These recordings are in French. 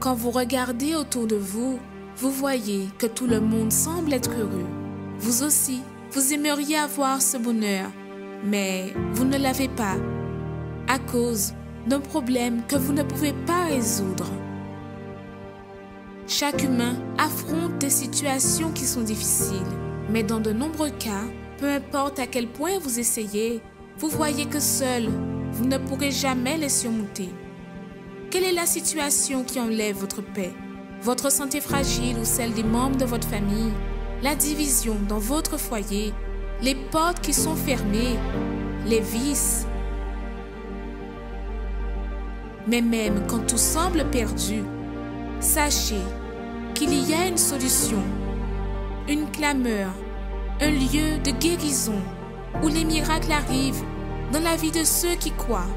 Quand vous regardez autour de vous, vous voyez que tout le monde semble être heureux. Vous aussi, vous aimeriez avoir ce bonheur, mais vous ne l'avez pas à cause d'un problème que vous ne pouvez pas résoudre. Chaque humain affronte des situations qui sont difficiles, mais dans de nombreux cas, peu importe à quel point vous essayez, vous voyez que seul, vous ne pourrez jamais les surmonter. Quelle est la situation qui enlève votre paix? Votre santé fragile ou celle des membres de votre famille? La division dans votre foyer? Les portes qui sont fermées? Les vices? Mais même quand tout semble perdu, sachez qu'il y a une solution, une clameur, un lieu de guérison où les miracles arrivent dans la vie de ceux qui croient.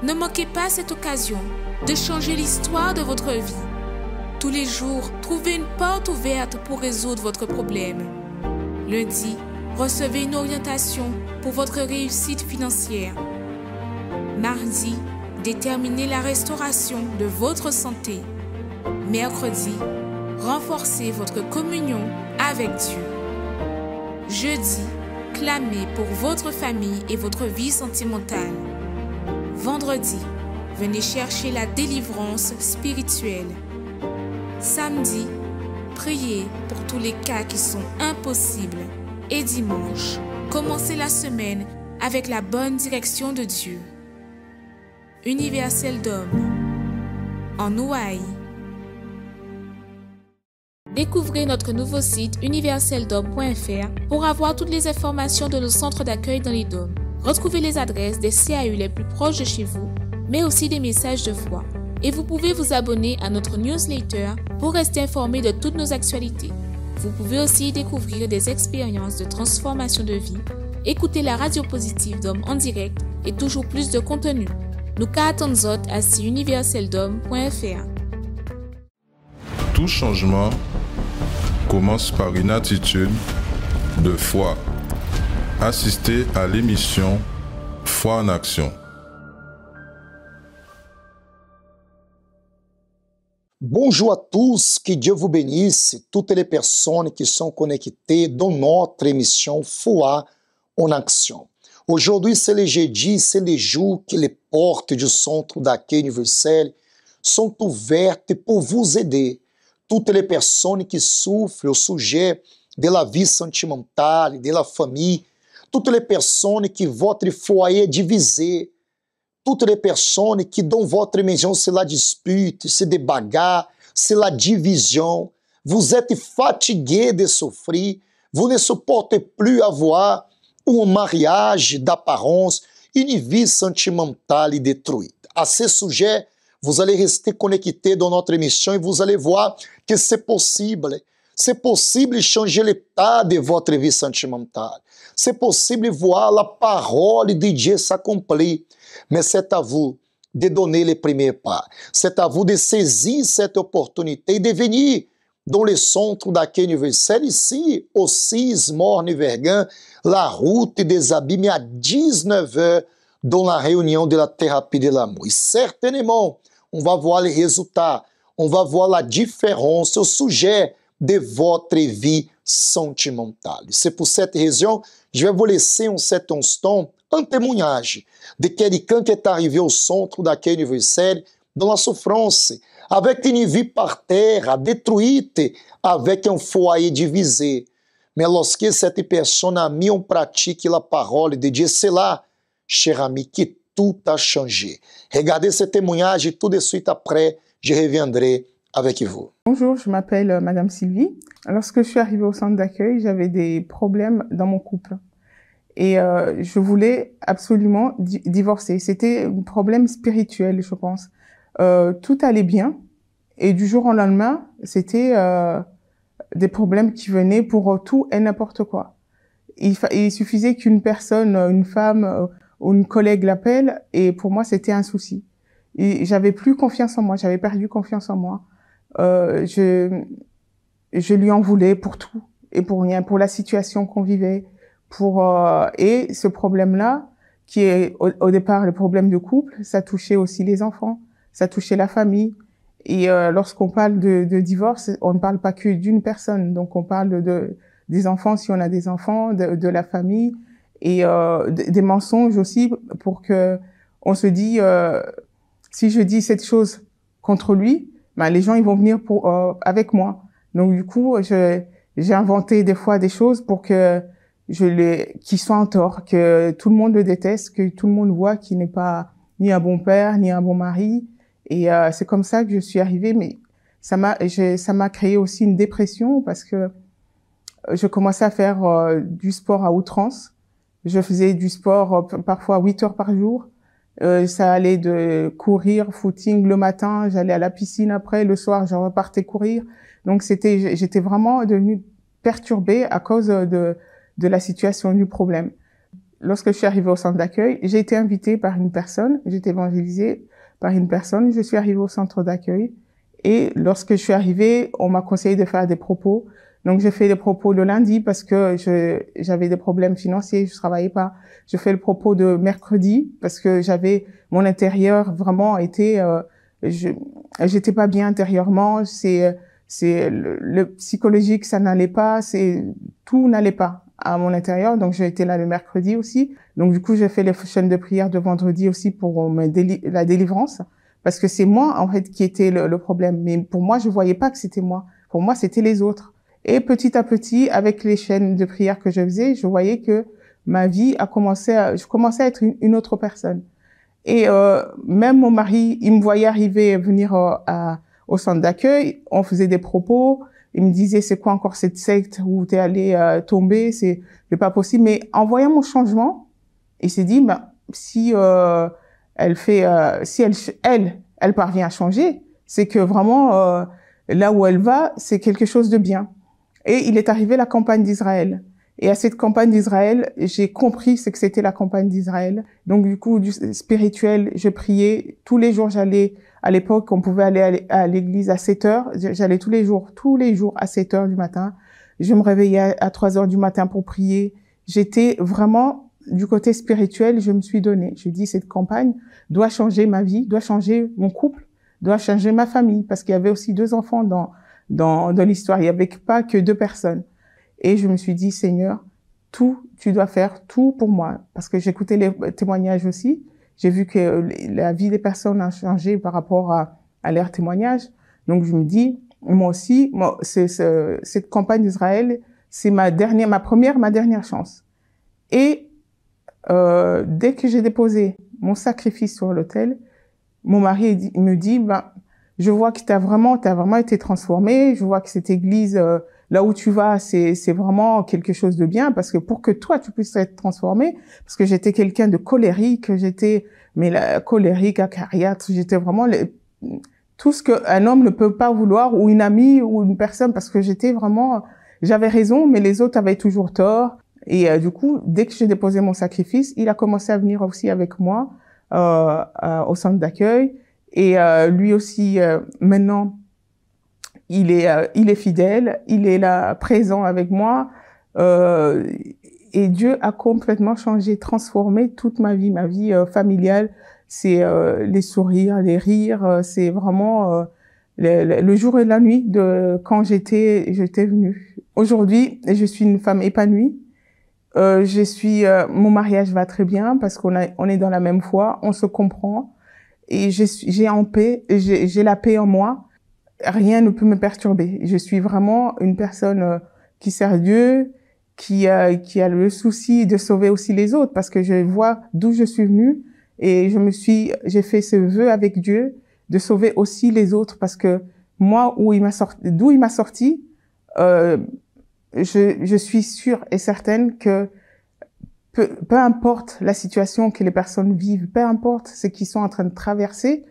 Ne manquez pas cette occasion de changer l'histoire de votre vie. Tous les jours, trouvez une porte ouverte pour résoudre votre problème. Lundi, recevez une orientation pour votre réussite financière. Mardi, déterminez la restauration de votre santé. Mercredi, renforcez votre communion avec Dieu. Jeudi, clamez pour votre famille et votre vie sentimentale. Vendredi, venez chercher la délivrance spirituelle. Samedi, priez pour tous les cas qui sont impossibles. Et dimanche, commencez la semaine avec la bonne direction de Dieu. Universel d'Homme, en Hawaï. Découvrez notre nouveau site universeldom.fr pour avoir toutes les informations de nos centres d'accueil dans les dômes. Retrouvez les adresses des CAU les plus proches de chez vous, mais aussi des messages de voix. Et vous pouvez vous abonner à notre newsletter pour rester informé de toutes nos actualités. Vous pouvez aussi découvrir des expériences de transformation de vie, écouter la radio positive d'Homme en direct et toujours plus de contenu. Nous attendons à universeldom.fr. Tout changement commence par une attitude de foi. Assistez à l'émission Foi en action. Bonjour à tous, que Dieu vous bénisse, toutes les personnes qui sont connectées dans notre émission Foi en action. Aujourd'hui, c'est le jeudi, c'est le jour que les portes du centre d'accueil universel sont ouvertes pour vous aider. Toutes les personnes qui souffrent au sujet de la vie sentimentale, de la famille, toutes les personnes qui votre foyer est divisé, toutes les personnes qui dans votre maison c'est la dispute, c'est des bagarres, c'est la division. Vous êtes fatigué de souffrir, vous ne supportez plus avoir un mariage d'apparence, une vie sentimentale détruite. À ce sujet, vous allez rester connecté dans notre émission et vous allez voir que c'est possible. C'est possible changer l'état de votre vie sentimentale. C'est possible voir la parole de Dieu s'accomplir. Mais c'est à vous de donner les premiers pas. C'est à vous de saisir cette opportunité et de venir dans le centre d'accueil universel, ici, au 6 Morne-Vergan, la route des Abîmes, à 19h, dans la réunion de la thérapie de l'amour. Et certainement, on va voir les résultats, on va voir la différence au sujet de votre vie sentimentale. C'est pour cette raison, je vais vous laisser en cet instant un témoignage de quelqu'un qui est arrivé au centre d'accueil universel dans la souffrance, avec une vie par terre, détruite, avec un foyer divisé. Mais lorsque cette personne a mis en pratique la parole de Dieu, c'est là, cher ami, que tout a changé. Regardez ce témoignage et tout de suite après, je reviendrai avec vous. Bonjour, je m'appelle Madame Sylvie. Lorsque je suis arrivée au centre d'accueil, j'avais des problèmes dans mon couple. Et je voulais absolument divorcer. C'était un problème spirituel, je pense. Tout allait bien. Et du jour au lendemain, c'était des problèmes qui venaient pour tout et n'importe quoi. Il suffisait qu'une personne, une femme ou une collègue l'appelle et pour moi, c'était un souci. Et j'avais plus confiance en moi, j'avais perdu confiance en moi. Je lui en voulais pour tout et pour rien, pour la situation qu'on vivait, et ce problème-là, qui est au départ le problème de couple, ça touchait aussi les enfants, ça touchait la famille. Et lorsqu'on parle de divorce, on ne parle pas que d'une personne. Donc, on parle des enfants, si on a des enfants, de la famille, et des mensonges aussi, pour que on se dit, si je dis cette chose contre lui, ben, les gens ils vont venir avec moi. Donc, du coup, j'ai inventé des fois des choses pour que qu'il soit en tort, que tout le monde le déteste, que tout le monde voit qu'il n'est pas ni un bon père, ni un bon mari. Et c'est comme ça que je suis arrivée, mais ça m'a créé aussi une dépression parce que je commençais à faire du sport à outrance. Je faisais du sport parfois 8 heures par jour. Ça allait de courir, footing le matin, j'allais à la piscine après, le soir je repartais courir. Donc j'étais vraiment devenue perturbée à cause de la situation, du problème. Lorsque je suis arrivée au centre d'accueil, j'ai été invitée par une personne, j'ai été évangélisée par une personne, je suis arrivée au centre d'accueil et lorsque je suis arrivée, on m'a conseillé de faire des propos. Donc j'ai fait les propos le lundi parce que j'avais des problèmes financiers, je travaillais pas. Je fais le propos de mercredi parce que mon intérieur vraiment était j'étais pas bien intérieurement, c'est le psychologique, ça n'allait pas, tout n'allait pas à mon intérieur, donc j'ai été là le mercredi aussi. Donc du coup, j'ai fait les chaînes de prière de vendredi aussi pour la délivrance, parce que c'est moi en fait qui était le problème. Mais pour moi, je voyais pas que c'était moi. Pour moi, c'était les autres. Et petit à petit, avec les chaînes de prière que je faisais, je voyais que ma vie je commençais à être une autre personne. Et même mon mari, il me voyait venir au centre d'accueil, on faisait des propos. Il me disait, c'est quoi encore cette secte où t'es allé tomber, c'est pas possible. Mais en voyant mon changement, il s'est dit, si elle parvient à changer, c'est que vraiment là où elle va, c'est quelque chose de bien. Et il est arrivé la campagne d'Israël. Et à cette campagne d'Israël, j'ai compris ce que c'était la campagne d'Israël. Donc du coup, du spirituel, je priais tous les jours. À l'époque, on pouvait aller à l'église à 7 heures. J'allais tous les jours à 7 heures du matin. Je me réveillais à 3 heures du matin pour prier. J'étais vraiment du côté spirituel, je me suis donnée. Je dis, cette campagne doit changer ma vie, doit changer mon couple, doit changer ma famille, parce qu'il y avait aussi 2 enfants dans l'histoire. Il n'y avait pas que 2 personnes. Et je me suis dit, Seigneur, tu dois faire tout pour moi. Parce que j'écoutais les témoignages aussi. J'ai vu que la vie des personnes a changé par rapport à leurs témoignages. Donc, je me dis, moi aussi, cette campagne d'Israël, c'est ma dernière chance. Et dès que j'ai déposé mon sacrifice sur l'autel, mon mari me dit, je vois que t'as vraiment été transformé. Je vois que cette église, là où tu vas, c'est vraiment quelque chose de bien, parce que pour que toi, tu puisses être transformé, parce que j'étais quelqu'un de colérique, colérique, acariâtre, j'étais vraiment tout ce qu'un homme ne peut pas vouloir, ou une amie, ou une personne, parce que j'avais raison, mais les autres avaient toujours tort. Et du coup, dès que j'ai déposé mon sacrifice, il a commencé à venir aussi avec moi au centre d'accueil. Et lui aussi, maintenant, il est fidèle, il est là, présent avec moi. Et Dieu a complètement changé, transformé toute ma vie familiale. C'est les sourires, les rires, c'est vraiment le jour et la nuit de quand j'étais venue. Aujourd'hui, je suis une femme épanouie. Mon mariage va très bien parce on est dans la même foi, on se comprend. Et j'ai la paix en moi. Rien ne peut me perturber. Je suis vraiment une personne qui sert Dieu, qui a le souci de sauver aussi les autres, parce que je vois d'où je suis venue et j'ai fait ce vœu avec Dieu de sauver aussi les autres, parce que moi, d'où il m'a sorti, je suis sûre et certaine que peu importe la situation que les personnes vivent, peu importe ce qu'ils sont en train de traverser,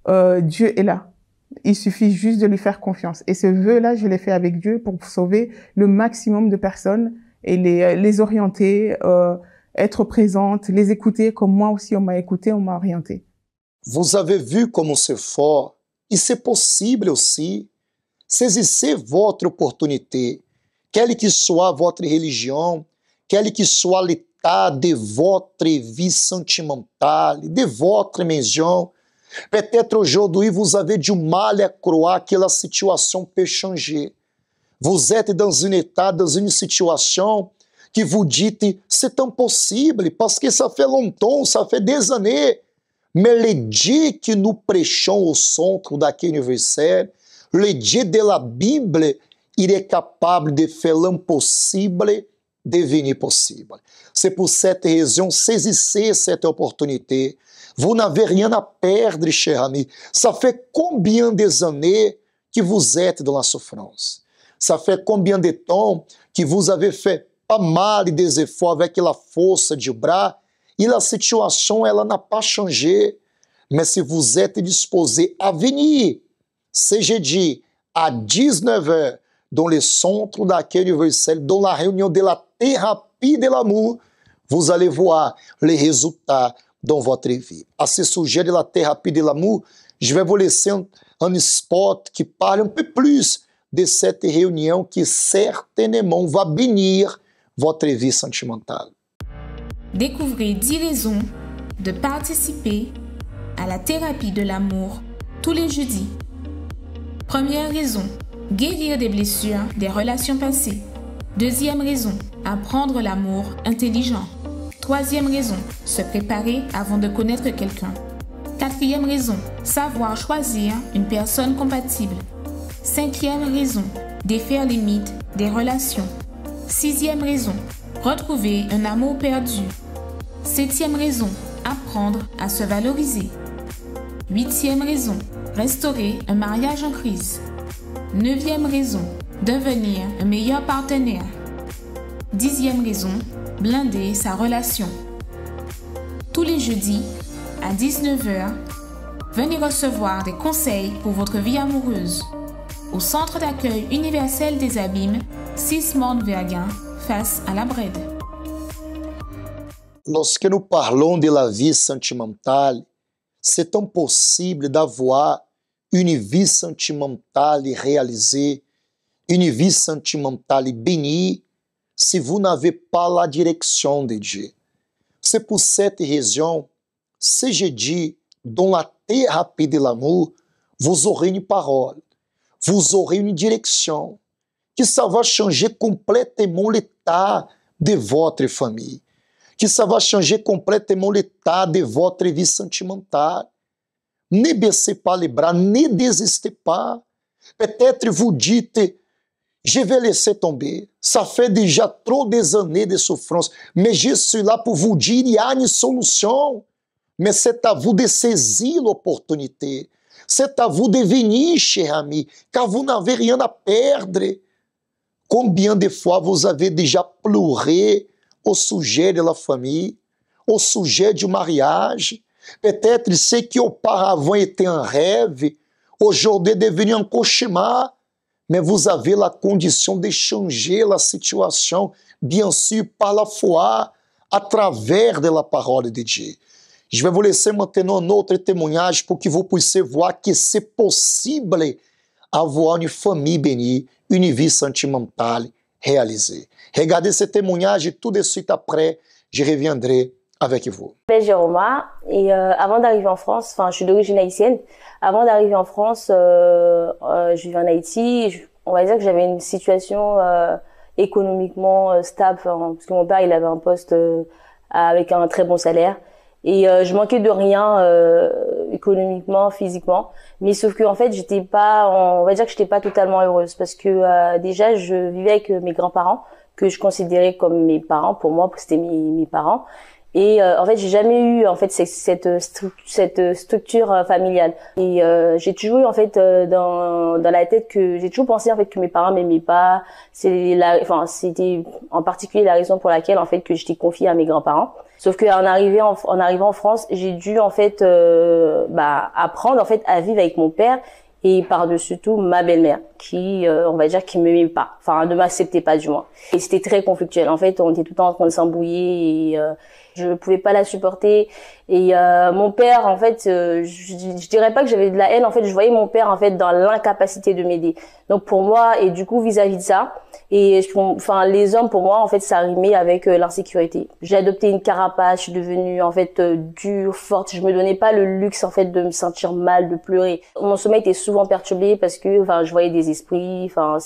Dieu est là. Il suffit juste de lui faire confiance. Et ce vœu-là, je l'ai fait avec Dieu pour sauver le maximum de personnes et les orienter, être présente, les écouter comme moi aussi on m'a écouté, on m'a orienté. Vous avez vu como c'est fort e c'est possible aussi. Saisissez votre opportunité, quelle que soit votre religion, quel que soit l'état de votre vie sentimentale, de votre maison. Peut-être aujourd'hui vous avez du mal à croire que la situation peut changer. Vous êtes dans un état, dans une situation que vous dites c'est impossible parce que ça fait longtemps, ça fait des années. Mais le Dieu que nous prêchons au centre d'accueil universel, le Dieu de la Bible, il est capable de faire l'impossible devenir possible. C'est pour cette raison, saisissez cette opportunité. Vous n'avez rien à perdre, cher ami. Ça fait combien d'années que vous êtes dans la souffrance? Ça fait combien de temps que vous avez fait pas mal des efforts avec la force du bras et la situation, elle n'a pas changé. Mais si vous êtes disposé à venir, ce jeudi, à 19h, dans le centre d'accueil universel, dans la réunion de la thérapie de l'amour, vous allez voir les résultats dans votre vie. À ce sujet de la thérapie de l'amour, je vais vous laisser un spot qui parle un peu plus de cette réunion qui certainement va bénir votre vie sentimentale. Découvrez 10 raisons de participer à la thérapie de l'amour tous les jeudis. Première raison, guérir des blessures des relations passées. Deuxième raison, apprendre l'amour intelligent. Troisième raison, se préparer avant de connaître quelqu'un. Quatrième raison, savoir choisir une personne compatible. Cinquième raison, défaire les mythes des relations. Sixième raison, retrouver un amour perdu. Septième raison, apprendre à se valoriser. Huitième raison, restaurer un mariage en crise. Neuvième raison, devenir un meilleur partenaire. Dixième raison, blinder sa relation. Tous les jeudis, à 19h, venez recevoir des conseils pour votre vie amoureuse au Centre d'accueil universel des Abîmes, 6 Morne-Vergin, face à la Brède. Lorsque nous parlons de la vie sentimentale, c'est impossible d'avoir une vie sentimentale réalisée, une vie sentimentale bénie, si vous n'avez pas la direction de Dieu. C'est pour cette raison, ce jeudi, dans la thérapie de l'amour, vous aurez une parole, vous aurez une direction, que ça va changer complètement l'état de votre famille, que ça va changer complètement l'état de votre vie sentimentale. Ne baissez pas les bras, ne désistez pas. Peut-être vous dites, je vais laisser tomber. Ça fait déjà trop des années de souffrance. Mais je suis là pour vous dire, il y a une solution. Mais c'est à vous de saisir l'opportunité. C'est à vous de venir, cher ami, car vous n'avez rien à perdre. Combien de fois vous avez déjà pleuré au sujet de la famille, au sujet du mariage? Peut-être ce qui auparavant était un rêve, aujourd'hui est devenu un cauchemar. Mais vous avez la condition de changer la situation, bien sûr, par la foi, à travers de la parole de Dieu. Je vais vous laisser maintenant un autre témoignage pour que vous puissiez voir que c'est possible avoir une famille bénie, une vie sentimentale réalisée. Regardez ce témoignage et tout de suite après, je reviendrai avec vous. Je m'appelle Jérôme et avant d'arriver en France, enfin je suis d'origine haïtienne. Avant d'arriver en France, je vivais en Haïti. On va dire que j'avais une situation économiquement stable, parce que mon père il avait un poste avec un très bon salaire et je manquais de rien économiquement, physiquement. Mais sauf que en fait j'étais pas, on va dire que j'étais pas totalement heureuse parce que déjà je vivais avec mes grands-parents que je considérais comme mes parents. Pour moi, c'était mes parents. Et en fait, j'ai jamais eu en fait cette structure familiale. Et j'ai toujours eu en fait dans la tête que j'ai toujours pensé en fait que mes parents m'aimaient pas. C'était en particulier la raison pour laquelle en fait que j'étais confiée à mes grands-parents. Sauf que en arrivant en France, j'ai dû en fait apprendre en fait à vivre avec mon père et par-dessus tout ma belle-mère. qui, on va dire, qui m'aimait pas, enfin ne m'acceptait pas du moins. Et c'était très conflictuel. En fait, on était tout le temps en train de s'embrouiller et je pouvais pas la supporter. Et mon père, en fait, je dirais pas que j'avais de la haine. En fait, je voyais mon père en fait dans l'incapacité de m'aider. Donc pour moi, et du coup vis-à-vis de ça, et enfin les hommes pour moi en fait ça rimait avec l'insécurité. J'ai adopté une carapace, je suis devenue en fait dure, forte. Je me donnais pas le luxe en fait de me sentir mal, de pleurer. Mon sommeil était souvent perturbé parce que enfin je voyais des esprits. Enfin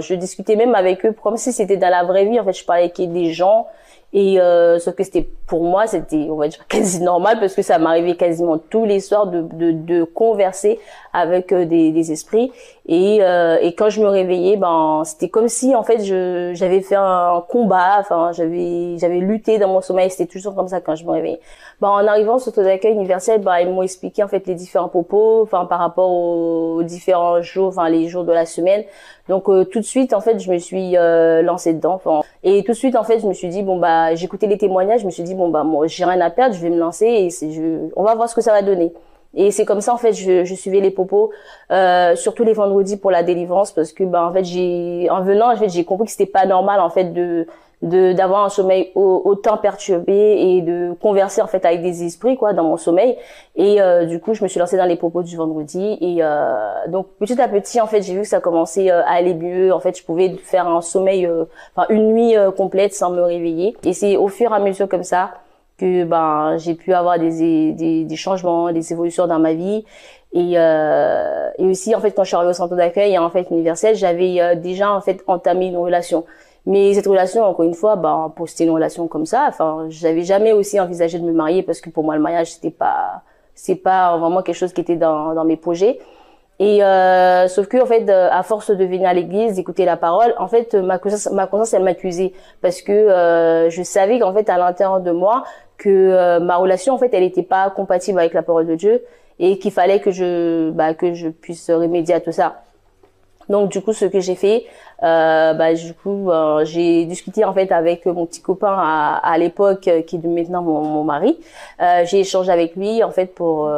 je discutais même avec eux comme si c'était dans la vraie vie. En fait, je parlais avec des gens. Et sauf que c'était pour moi c'était on va dire quasi normal parce que ça m'arrivait quasiment tous les soirs de converser avec des esprits et quand je me réveillais ben c'était comme si en fait j'avais fait un combat, enfin j'avais lutté dans mon sommeil, c'était toujours comme ça quand je me réveillais. Ben en arrivant sur centre d'accueil universel, ben ils m'ont expliqué en fait les différents propos, enfin par rapport aux différents jours, enfin les jours de la semaine. Donc tout de suite en fait je me suis lancée dedans, et tout de suite en fait je me suis dit bon bah j'écoutais les témoignages, je me suis dit bon bah moi j'ai rien à perdre, je vais me lancer et on va voir ce que ça va donner. Et c'est comme ça en fait je suivais les propos surtout les vendredis pour la délivrance parce que bah en fait en venant en fait j'ai compris que c'était pas normal en fait d'avoir un sommeil autant perturbé et de converser en fait avec des esprits quoi dans mon sommeil. Et du coup je me suis lancée dans les propos du vendredi et donc petit à petit en fait j'ai vu que ça commençait à aller mieux. En fait je pouvais faire un sommeil enfin une nuit complète sans me réveiller, et c'est au fur et à mesure comme ça que ben j'ai pu avoir des changements, des évolutions dans ma vie. Et aussi en fait quand je suis arrivée au centre d'accueil en fait universel, j'avais déjà en fait entamé une relation. Mais cette relation, encore une fois, bah, pour c'était une relation comme ça, enfin, j'avais jamais aussi envisagé de me marier parce que pour moi, le mariage, c'est pas vraiment quelque chose qui était dans mes projets. Et, sauf que, en fait, à force de venir à l'église, d'écouter la parole, en fait, ma conscience, elle m'accusait parce que, je savais qu'en fait, à l'intérieur de moi, que ma relation, en fait, elle était pas compatible avec la parole de Dieu et qu'il fallait que je puisse remédier à tout ça. Donc du coup ce que j'ai fait j'ai discuté en fait avec mon petit copain à l'époque qui est maintenant mon mari. J'ai échangé avec lui en fait pour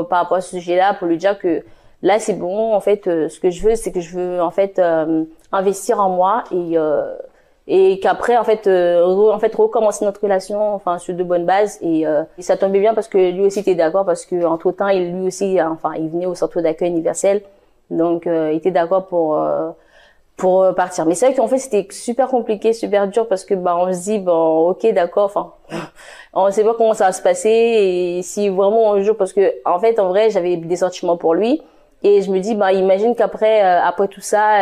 par rapport à ce sujet-là, pour lui dire que là c'est bon en fait, ce que je veux c'est que je veux en fait investir en moi et qu'après en fait recommencer notre relation enfin sur de bonnes bases. Et ça tombait bien parce que lui aussi était d'accord parce que entre-temps lui aussi il venait au centre d'accueil universel. Donc il était d'accord pour partir. Mais c'est vrai qu'en fait c'était super compliqué, super dur parce que on se dit bon OK d'accord, enfin on sait pas comment ça va se passer et si vraiment un jour, parce que en fait en vrai j'avais des sentiments pour lui et je me dis imagine qu'après après tout ça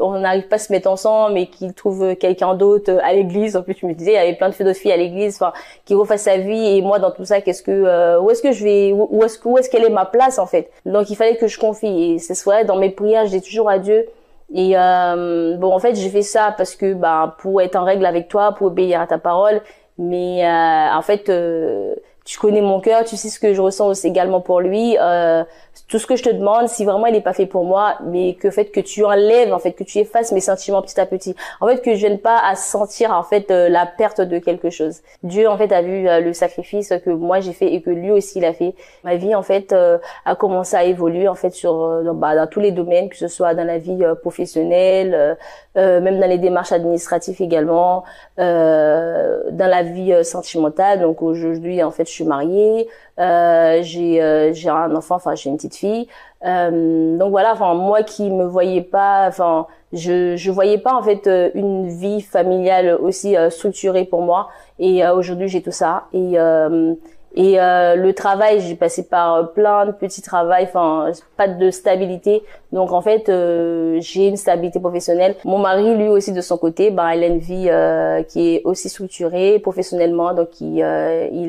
on n'arrive pas à se mettre ensemble et qu'il trouve quelqu'un d'autre à l'église. En plus je me disais il y avait plein de filles à l'église, enfin qui refasse sa vie, et moi dans tout ça où est-ce qu'elle est ma place en fait. Donc il fallait que je confie, et c'est vrai dans mes prières je dis toujours à Dieu. Et en fait j'ai fait ça parce que pour être en règle avec toi, pour obéir à ta parole, mais en fait tu connais mon cœur, tu sais ce que je ressens aussi également pour lui. Tout ce que je te demande, si vraiment il n'est pas fait pour moi, mais que tu enlèves, en fait, que tu effaces mes sentiments petit à petit. En fait, que je vienne pas à sentir, en fait, la perte de quelque chose. Dieu, en fait, a vu le sacrifice que moi j'ai fait et que lui aussi il a fait. Ma vie, en fait, a commencé à évoluer, en fait, dans tous les domaines, que ce soit dans la vie professionnelle, même dans les démarches administratives également, dans la vie sentimentale. Donc aujourd'hui, en fait, je suis mariée, j'ai un enfant, enfin j'ai une petite fille. Donc voilà, enfin moi qui me voyais pas, enfin je voyais pas en fait une vie familiale aussi structurée pour moi. Et aujourd'hui j'ai tout ça. Et le travail, j'ai passé par plein de petits travails, enfin pas de stabilité. Donc en fait, j'ai une stabilité professionnelle. Mon mari, lui aussi de son côté, il a une vie qui est aussi structurée professionnellement. Donc il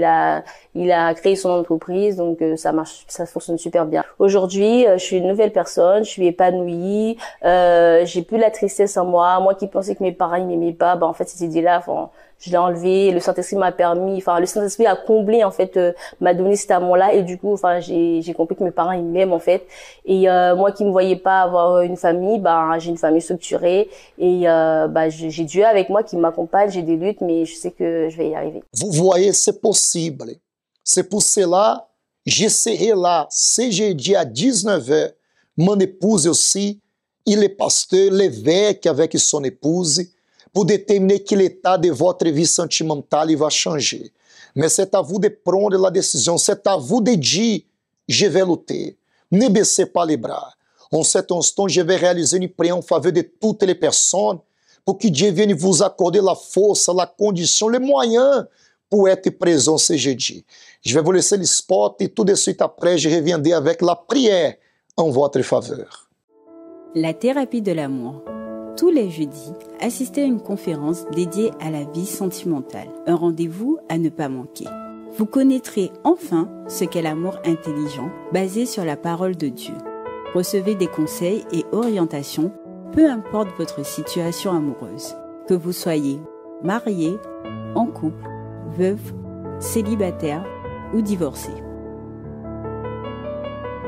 a créé son entreprise, donc ça marche, ça fonctionne super bien. Aujourd'hui, je suis une nouvelle personne, je suis épanouie, j'ai plus la tristesse en moi. Moi qui pensais que mes parents ils m'aimaient pas, en fait cette idée-là, je l'ai enlevé. Le Saint-Esprit m'a permis, le Saint-Esprit a comblé en fait, m'a donné cet amour-là, et du coup, j'ai compris que mes parents ils m'aiment en fait. Et moi qui me voyais pas avoir une famille, j'ai une famille structurée, et j'ai Dieu avec moi qui m'accompagne. J'ai des luttes, mais je sais que je vais y arriver. Vous voyez, c'est possible. C'est pour cela, je serai là ce jeudi à 19h Mon épouse aussi, il est pasteur, l'évêque avec son épouse, pour déterminer que l'état de votre vie sentimentale va changer. Mais c'est à vous de prendre la décision, c'est à vous de dire, je vais lutter. Ne baissez pas les bras. En cet instant, je vais réaliser une prière en faveur de toutes les personnes pour que Dieu vienne vous accorder la force, la condition, les moyens pour être présent ce jeudi. Je vais vous laisser le spot et tout de suite après, je reviendrai avec la prière en votre faveur. La thérapie de l'amour. Tous les jeudis, assistez à une conférence dédiée à la vie sentimentale. Un rendez-vous à ne pas manquer. Vous connaîtrez enfin ce qu'est l'amour intelligent, basé sur la parole de Dieu. Recevez des conseils et orientations, peu importe votre situation amoureuse. Que vous soyez marié, en couple, veuve, célibataire ou divorcé.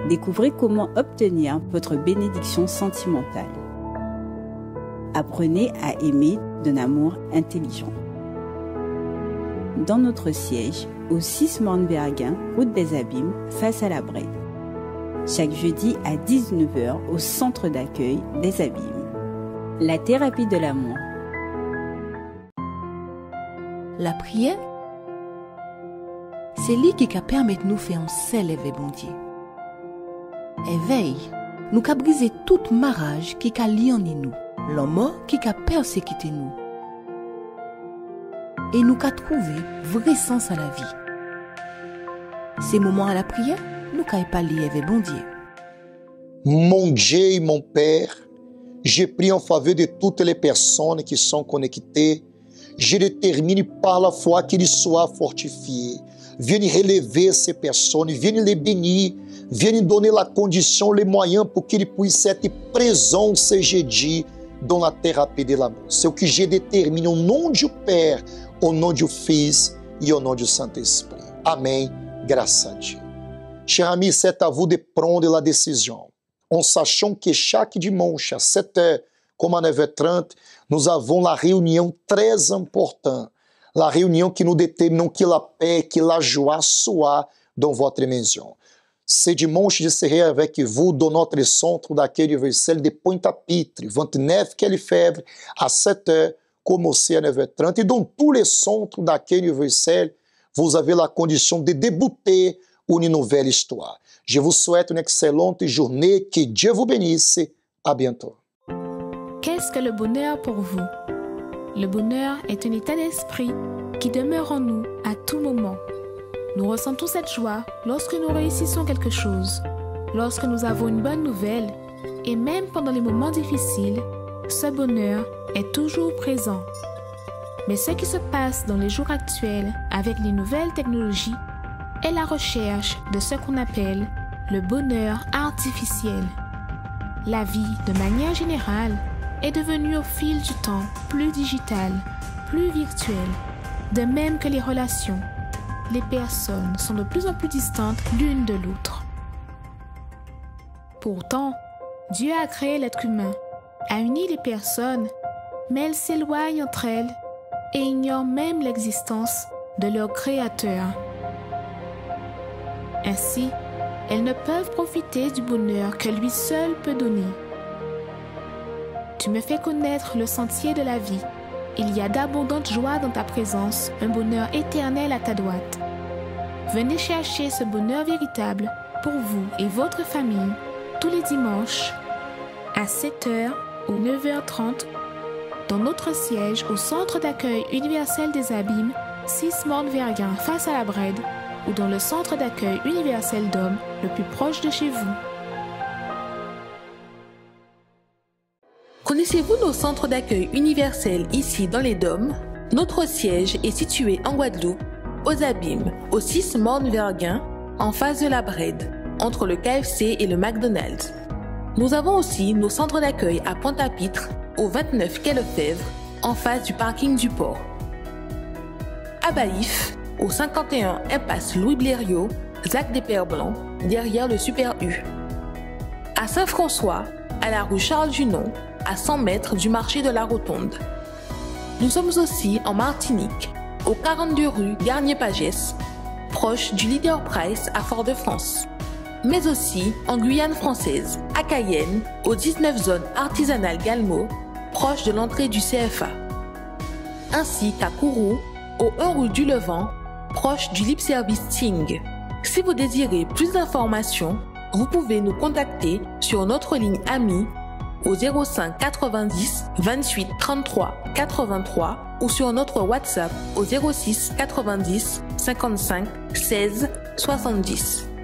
Découvrez comment obtenir votre bénédiction sentimentale. Apprenez à aimer d'un amour intelligent. Dans notre siège, au 6 Morne-Verguin, route des Abîmes, face à la Brède. Chaque jeudi à 19h au centre d'accueil des Abîmes. La thérapie de l'amour. La prière, c'est lui qui permet de nous faire un seul éveil bon Dieu. Éveil, nous qu'a brisé toute marage qui a lié en nous, l'homme qui a persécuté nous. Et nous qu'a trouvé vrai sens à la vie. Ces moments à la prière, nous qu'a parlé avec bon Dieu. Mon Dieu et mon Père, je prie en faveur de toutes les personnes qui sont connectées. Je détermine par la foi qu'ils soient fortifiés. Viens relever ces personnes, viens les bénir, viens donner la condition, les moyens pour qu'ils puissent être présents ce jeudi dans la thérapie de l'amour. C'est ce que je détermine au nom du Père, au nom du Fils et au nom du Saint-Esprit. Amen. Grâce à Dieu. Chers amis, c'est à vous de prendre la décision. En sachant que chaque dimanche à 7h, comme à 9h30, nous avons la réunion très importante. La réunion qui nous détermine que la paix, que la joie soit dans votre maison. Ce dimanche, je serai avec vous dans notre centre d'accueil universel de Pointe-à-Pitre, 29 Quai Lefebvre, à 7h, comme aussi à 9h30. Et dans tous les centres d'accueil universel, vous avez la condition de débuter une nouvelle histoire. Je vous souhaite une excellente journée. Que Dieu vous bénisse. À bientôt. Qu'est-ce que le bonheur pour vous? Le bonheur est un état d'esprit qui demeure en nous à tout moment. Nous ressentons cette joie lorsque nous réussissons quelque chose, lorsque nous avons une bonne nouvelle, et même pendant les moments difficiles, ce bonheur est toujours présent. Mais ce qui se passe dans les jours actuels avec les nouvelles technologies est la recherche de ce qu'on appelle le bonheur artificiel. La vie, de manière générale, est devenue au fil du temps plus digitale, plus virtuelle, de même que les relations. Les personnes sont de plus en plus distantes l'une de l'autre. Pourtant, Dieu a créé l'être humain, a uni les personnes, mais elles s'éloignent entre elles et ignorent même l'existence de leur Créateur. Ainsi, elles ne peuvent profiter du bonheur que lui seul peut donner. Tu me fais connaître le sentier de la vie. Il y a d'abondantes joies dans ta présence, un bonheur éternel à ta droite. Venez chercher ce bonheur véritable pour vous et votre famille tous les dimanches à 7h ou 9h30 dans notre siège au Centre d'accueil universel des Abîmes, 6 Morne-Verguin face à la Brède, ou dans le Centre d'accueil universel d'hommes le plus proche de chez vous. Connaissez-vous nos centres d'accueil universels ici dans les Dômes? Notre siège est situé en Guadeloupe, aux Abîmes, au 6 Morne-Verguin, en face de la Brède, entre le KFC et le McDonald's. Nous avons aussi nos centres d'accueil à Pointe-à-Pitre, au 29 Quai Lefebvre, en face du parking du port. À Baïf, au 51 impasse Louis Blériot, Zac des Pères Blancs, derrière le Super U. À Saint-François, à la rue Charles Junon, à 100 mètres du marché de la Rotonde. Nous sommes aussi en Martinique, au 42 rue Garnier-Pagès, proche du Leader Price à Fort-de-France. mais aussi en Guyane française, à Cayenne, aux 19 zones artisanales Galmo, proches de l'entrée du CFA, ainsi qu'à Kourou, au 1 rue du Levant, proche du Lip Service Ting. Si vous désirez plus d'informations, vous pouvez nous contacter sur notre ligne amie au 05 90 28 33 83 ou sur notre WhatsApp au 06 90 55 16 70.